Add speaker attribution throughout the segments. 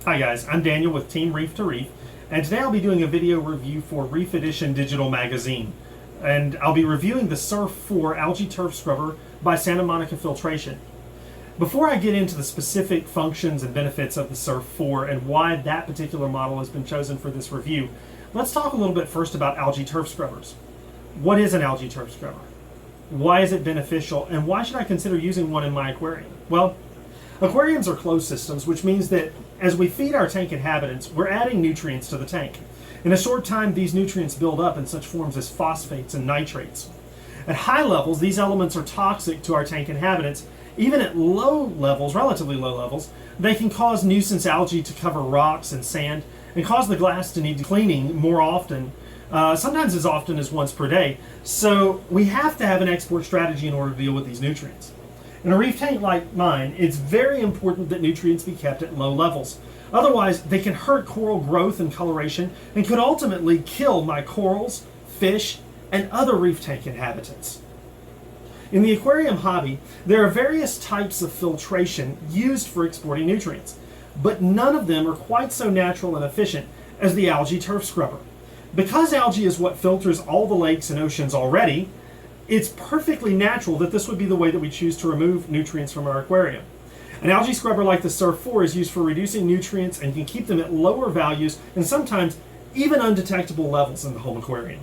Speaker 1: Hi guys, I'm Daniel with Team Reef to Reef, and today I'll be doing a video review for Reef Edition Digital Magazine. And I'll be reviewing the SURF4 Algae Turf Scrubber by Santa Monica Filtration. Before I get into the specific functions and benefits of the SURF4 and why that particular model has been chosen for this review, let's talk a little bit first about algae turf scrubbers. What is an algae turf scrubber? Why is it beneficial, and why should I consider using one in my aquarium? Well, aquariums are closed systems, which means that as we feed our tank inhabitants, we're adding nutrients to the tank. In a short time, these nutrients build up in such forms as phosphates and nitrates. At high levels, these elements are toxic to our tank inhabitants. Even at low levels, relatively low levels, they can cause nuisance algae to cover rocks and sand and cause the glass to need cleaning more often, sometimes as often as once per day. So we have to have an export strategy in order to deal with these nutrients. In a reef tank like mine, it's very important that nutrients be kept at low levels. Otherwise, they can hurt coral growth and coloration and could ultimately kill my corals, fish, and other reef tank inhabitants. In the aquarium hobby, there are various types of filtration used for exporting nutrients, but none of them are quite so natural and efficient as the algae turf scrubber. Because algae is what filters all the lakes and oceans already, it's perfectly natural that this would be the way that we choose to remove nutrients from our aquarium. An algae scrubber like the SURF4 is used for reducing nutrients and can keep them at lower values and sometimes even undetectable levels in the home aquarium.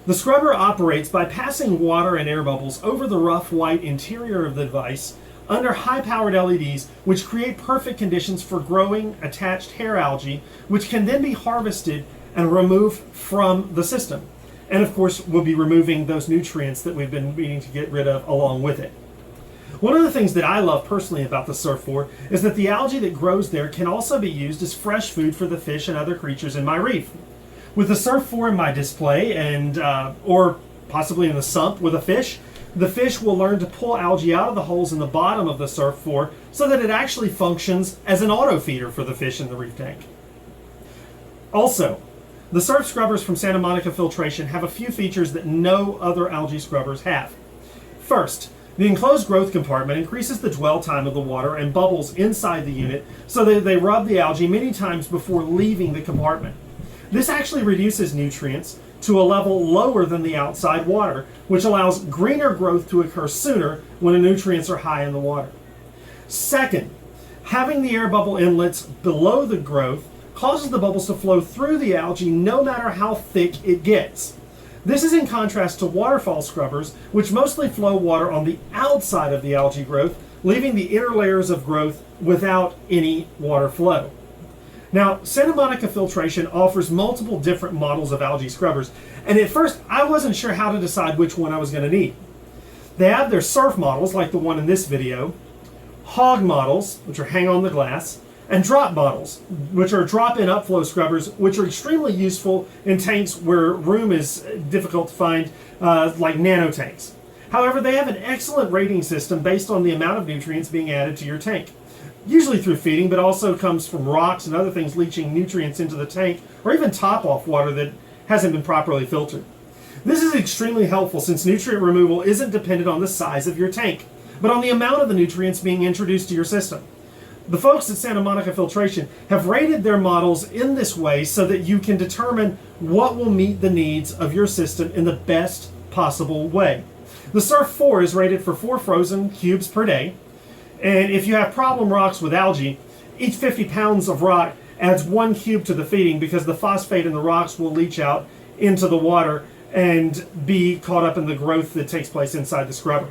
Speaker 1: The scrubber operates by passing water and air bubbles over the rough white interior of the device under high-powered LEDs, which create perfect conditions for growing attached hair algae, which can then be harvested and removed from the system. And of course, we'll be removing those nutrients that we've been meaning to get rid of along with it. One of the things that I love personally about the SURF4 is that the algae that grows there can also be used as fresh food for the fish and other creatures in my reef. With the SURF4 in my display and or possibly in the sump with a fish, the fish will learn to pull algae out of the holes in the bottom of the SURF4 so that it actually functions as an auto feeder for the fish in the reef tank. Also, the surf scrubbers from Santa Monica Filtration have a few features that no other algae scrubbers have. First, the enclosed growth compartment increases the dwell time of the water and bubbles inside the unit so that they rub the algae many times before leaving the compartment. This actually reduces nutrients to a level lower than the outside water, which allows greener growth to occur sooner when the nutrients are high in the water. Second, having the air bubble inlets below the growth causes the bubbles to flow through the algae no matter how thick it gets. This is in contrast to waterfall scrubbers, which mostly flow water on the outside of the algae growth, leaving the inner layers of growth without any water flow. Now, Santa Monica Filtration offers multiple different models of algae scrubbers, and at first I wasn't sure how to decide which one I was going to need. They have their surf models, like the one in this video, hog models, which are hang on the glass, and drop models, which are drop-in upflow scrubbers, which are extremely useful in tanks where room is difficult to find, like nano tanks. However, they have an excellent rating system based on the amount of nutrients being added to your tank. Usually through feeding, but also comes from rocks and other things leaching nutrients into the tank, or even top-off water that hasn't been properly filtered. This is extremely helpful since nutrient removal isn't dependent on the size of your tank, but on the amount of the nutrients being introduced to your system. The folks at Santa Monica Filtration have rated their models in this way so that you can determine what will meet the needs of your system in the best possible way. The SURF4 is rated for 4 frozen cubes per day, and if you have problem rocks with algae, each 50 pounds of rock adds 1 cube to the feeding because the phosphate in the rocks will leach out into the water and be caught up in the growth that takes place inside the scrubber.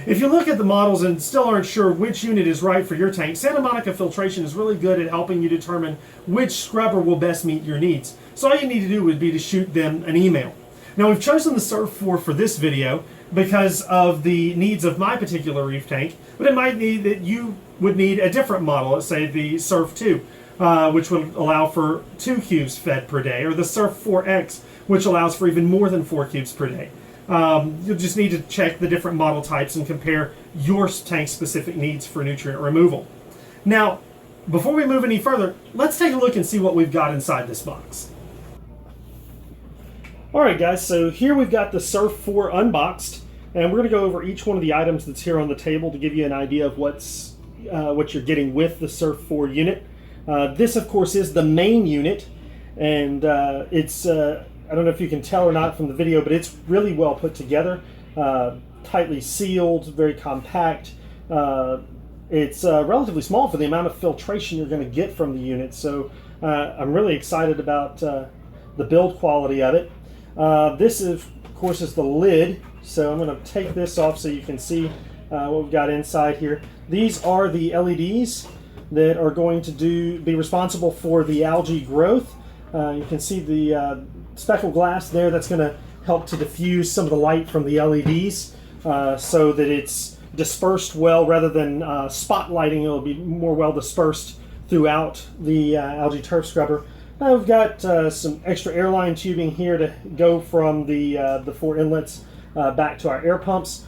Speaker 1: If you look at the models and still aren't sure which unit is right for your tank, Santa Monica Filtration is really good at helping you determine which scrubber will best meet your needs. So all you need to do would be to shoot them an email. Now, we've chosen the SURF4 for this video because of the needs of my particular reef tank, but it might need that you would need a different model, let's say the SURF2, which would allow for 2 cubes fed per day, or the SURF4X, which allows for even more than 4 cubes per day. You'll just need to check the different model types and compare your tank's specific needs for nutrient removal. Now, before we move any further, let's take a look and see what we've got inside this box. Alright guys, so here we've got the SURF4 unboxed, and we're going to go over each one of the items that's here on the table to give you an idea of what you're getting with the SURF4 unit. This, of course, is the main unit, and it's, I don't know if you can tell or not from the video, but it's really well put together, tightly sealed, very compact. It's relatively small for the amount of filtration you're going to get from the unit, so I'm really excited about the build quality of it. This, of course, is the lid, so I'm going to take this off so you can see what we've got inside here. These are the LEDs that are going to be responsible for the algae growth. You can see the speckled glass there. That's going to help to diffuse some of the light from the LEDs so that it's dispersed well rather than spotlighting. It'll be more well dispersed throughout the algae turf scrubber. I've got some extra airline tubing here to go from the 4 inlets back to our air pumps.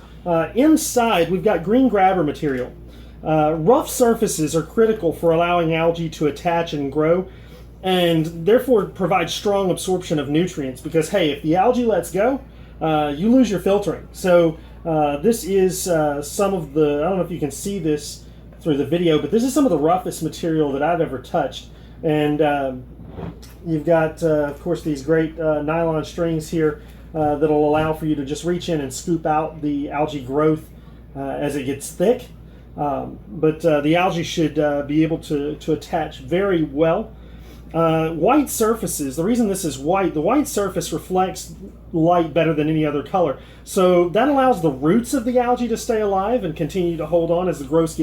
Speaker 1: Inside, we've got green grabber material. Rough surfaces are critical for allowing algae to attach and grow, and therefore provide strong absorption of nutrients, because, hey, if the algae lets go, you lose your filtering. So this is some of the, I don't know if you can see this through the video, but this is some of the roughest material that I've ever touched. And you've got, of course, these great nylon strings here that'll allow for you to just reach in and scoop out the algae growth as it gets thick. But the algae should be able to attach very well. White surfaces, the reason this is white, the white surface reflects light better than any other color. So that allows the roots of the algae to stay alive and continue to hold on as the growth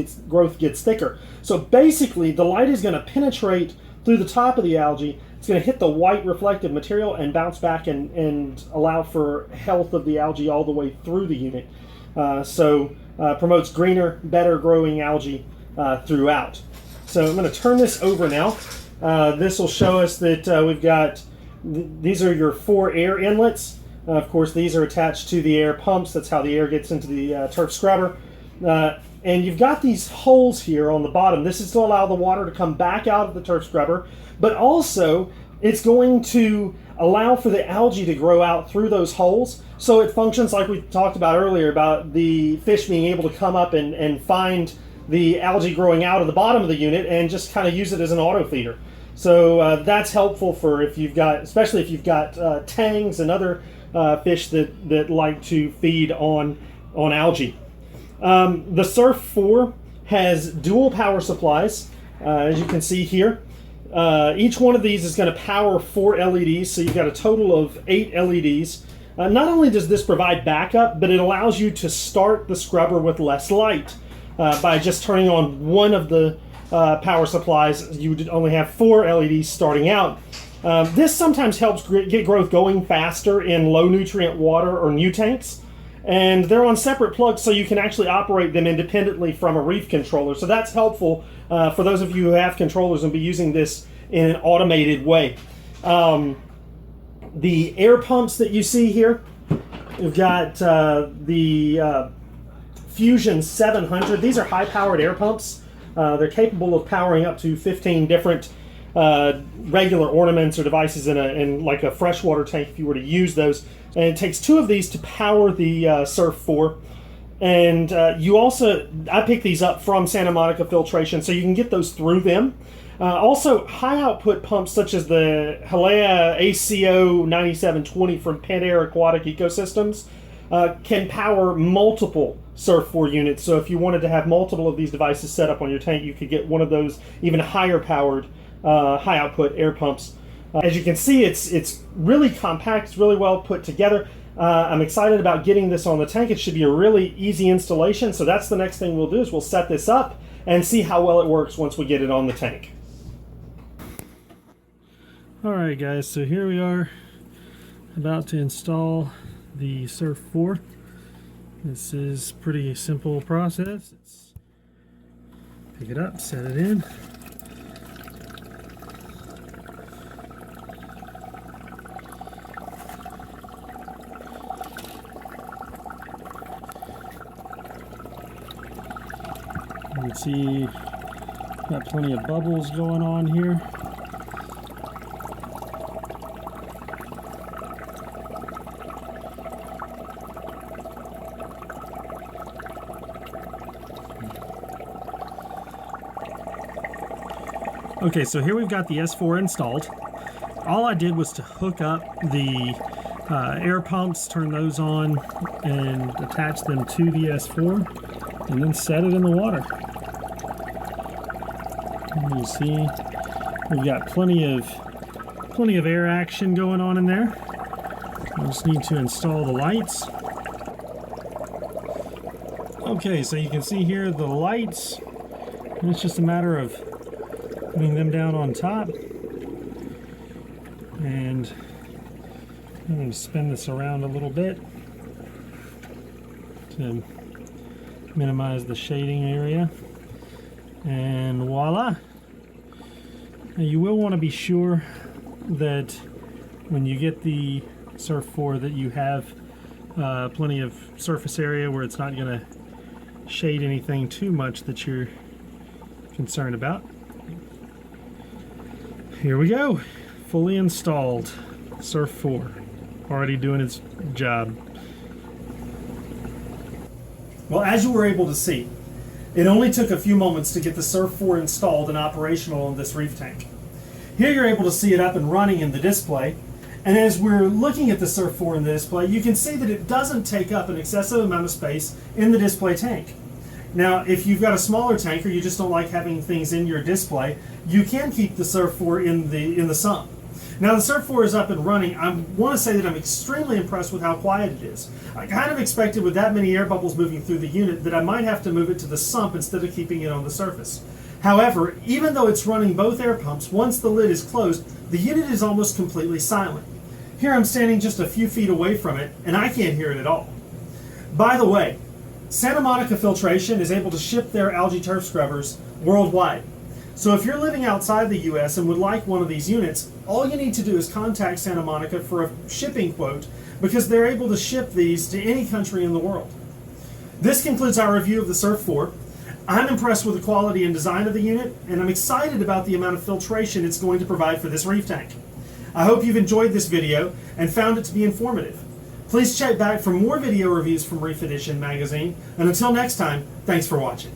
Speaker 1: gets thicker. So basically, the light is going to penetrate through the top of the algae. It's going to hit the white reflective material and bounce back and allow for health of the algae all the way through the unit. Promotes greener, better growing algae throughout. So I'm going to turn this over now. This will show us that we've got, these are your 4 air inlets. Of course, these are attached to the air pumps. That's how the air gets into the turf scrubber. And you've got these holes here on the bottom. This is to allow the water to come back out of the turf scrubber, but also it's going to allow for the algae to grow out through those holes. So it functions like we talked about earlier about the fish being able to come up and find the algae growing out of the bottom of the unit and just kind of use it as an auto feeder. So that's helpful for if you've got, especially if you've got tangs and other fish that like to feed on algae. The SURF4 has dual power supplies, as you can see here. Each one of these is going to power 4 LEDs, so you've got a total of 8 LEDs. Not only does this provide backup, but it allows you to start the scrubber with less light. By just turning on one of the power supplies, you would only have 4 LEDs starting out. This sometimes helps get growth going faster in low nutrient water or new tanks. And they're on separate plugs, so you can actually operate them independently from a reef controller. So that's helpful for those of you who have controllers and be using this in an automated way. The air pumps that you see here, we've got the Fusion 700. These are high-powered air pumps. They're capable of powering up to 15 different regular ornaments or devices in like a freshwater tank if you were to use those. And it takes 2 of these to power the SURF4. And you also, I picked these up from Santa Monica Filtration, so you can get those through them. Also, high output pumps such as the Halea ACO 9720 from Pentair Aquatic Ecosystems can power multiple SURF4 units. So if you wanted to have multiple of these devices set up on your tank, you could get one of those even higher powered high output air pumps. As you can see, it's really compact, it's really well put together. I'm excited about getting this on the tank. It should be a really easy installation, so that's the next thing we'll do is we'll set this up and see how well it works once we get it on the tank. Alright guys, so here we are about to install the SURF4. This is a pretty simple process. It's pick it up, set it in. You can see got plenty of bubbles going on here. Okay, so here we've got the S4 installed. All I did was to hook up the air pumps, turn those on, and attach them to the S4, and then set it in the water. And you see we've got plenty of air action going on in there. We just need to install the lights. Okay, so you can see here the lights, and it's just a matter of putting them down on top. And I'm going to spin this around a little bit to minimize the shading area. And voila! Now you will want to be sure that when you get the SURF4 that you have plenty of surface area where it's not going to shade anything too much that you're concerned about. Here we go, fully installed SURF4, already doing its job. Well, as you were able to see, it only took a few moments to get the SURF4 installed and operational in this reef tank. Here you're able to see it up and running in the display, and as we're looking at the SURF4 in the display, you can see that it doesn't take up an excessive amount of space in the display tank. Now, if you've got a smaller tank or you just don't like having things in your display, you can keep the SURF4 in the sump. Now the SURF4 is up and running. I want to say that I'm extremely impressed with how quiet it is. I kind of expected with that many air bubbles moving through the unit that I might have to move it to the sump instead of keeping it on the surface. However, even though it's running both air pumps, once the lid is closed, the unit is almost completely silent. Here I'm standing just a few feet away from it, and I can't hear it at all. By the way, Santa Monica Filtration is able to ship their algae turf scrubbers worldwide. So if you're living outside the US and would like one of these units, all you need to do is contact Santa Monica for a shipping quote, because they're able to ship these to any country in the world. This concludes our review of the SURF4. I'm impressed with the quality and design of the unit, and I'm excited about the amount of filtration it's going to provide for this reef tank. I hope you've enjoyed this video and found it to be informative. Please check back for more video reviews from Reef Edition magazine, and until next time, thanks for watching.